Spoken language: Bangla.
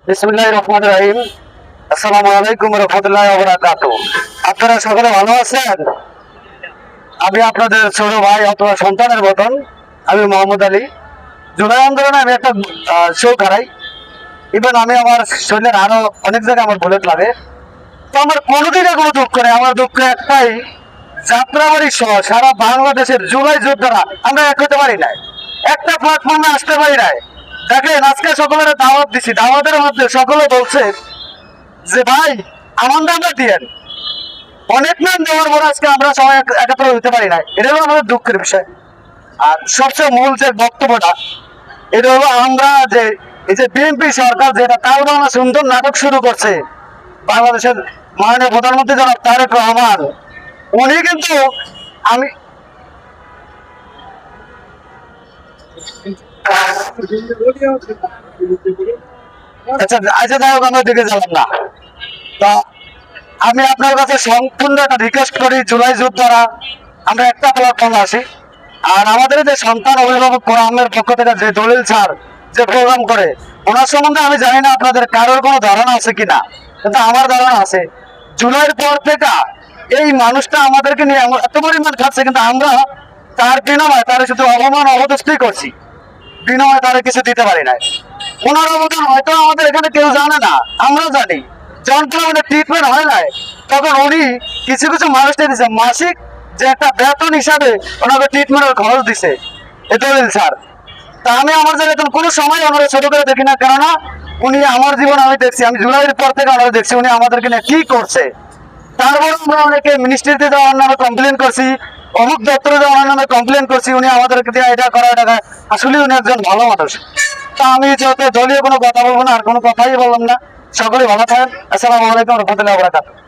বিসমিল্লাহির রহমানির রহিম। আসসালামু আলাইকুম ওয়া রাহমাতুল্লাহি ওয়া বারাকাতুহু। আপনারা সকলে ভালো আছেন? আমি আপনাদের ছোট ভাই অথবা সন্তানের মতন, আমি মোহাম্মদ আলী। জুলাই আন্দোলনে আমি একটা শো হারাই। ইভেন আমি আমার শরীরের আরো অনেক জায়গায় আমার বুলেট লাগে। তো আমার কোনোদিনে কোনো দুঃখ নেই। আমার দুঃখ একটাই, যাত্রাবাড়ি সহ সারা বাংলাদেশের জুলাই যোদ্ধারা আমরা এক হতে পারি নাই, একটা প্ল্যাটফর্মে আসতে পারি নাই। দেখেন, আজকে সকলের দাওয়াত দিছি, দাওয়াতের মধ্যে সকলে বলছে যে ভাই আমার নামটা দিয়েন। অনেক নাম দেওয়ার পর আজকে আমরা সবাই একাত্র হতে পারি নাই, এটা হলো আমাদের দুঃখের বিষয়। আর সবচেয়ে মূল যে বক্তব্যটা, এটা হলো আমরা যে এই যে বিএনপি সরকার যেটা তাল বাংলা সুন্দর নাটক শুরু করছে, বাংলাদেশের মাননীয় প্রধানমন্ত্রী জনাব তারেক রহমান, উনি কিন্তু আমি আচ্ছা আচ্ছা যাই হোক, আমরা দিকে যাবেন না। তা আমি আপনার কাছে সম্পূর্ণ একটা রিকোয়েস্ট করি, জুলাই যোদ্ধারা আমরা একটা প্ল্যাটফর্মে আসি। আর আমাদের যে সন্তান অভিভাবক কোরআনের পক্ষ থেকে যে দলিল ছাড় যে প্রোগ্রাম করে, ওনার সম্বন্ধে আমি জানি না আপনাদের কারোর কোনো ধারণা আছে কিনা, কিন্তু আমার ধারণা আছে। জুলাইয়ের পর থেকে এই মানুষটা আমাদেরকে নিয়ে এত পরিমাণ খাচ্ছে, কিন্তু আমরা তার বিনিময়ে তার শুধু অপমান অবদৃষ্টি করছি, বিনিময়ে তারা কিছু দিতে পারি নাই। ওনার অবদান হয়তো আমাদের এখানে কেউ জানে না, আমরা জানি। যখন আমাদের ট্রিটমেন্ট হয় নাই, তখন উনি কিছু কিছু মানুষকে দিচ্ছে মাসিক যে একটা বেতন হিসাবে ওনাকে ট্রিটমেন্টের খরচ দিছে, এ দলিল স্যার। তা আমি আমার জায়গায় কোনো সময় ওনারা ছোট করে দেখি না, কেননা উনি আমার জীবন আমি দেখছি, আমি জুলাইয়ের পর থেকে আমরা দেখছি উনি আমাদেরকে নিয়ে কি করছে। তারপর আমরা অনেকে মিনিস্ট্রিতে যাওয়ার নামে কমপ্লেন করছি, অমুক দপ্তরে যাওয়ার নামে কমপ্লেন করছি, উনি আমাদেরকে দিয়ে এটা করা এটা। আসলে উনি একজন ভালো মানুষ। তা আমি যত দলীয় কোনো কথা বলবো না, আর কোনো কথাই বললাম না। সকলে ভালো থাকেন। আসসালামু আলাইকুম রহমতুল্লাহ বরাকাতুহু।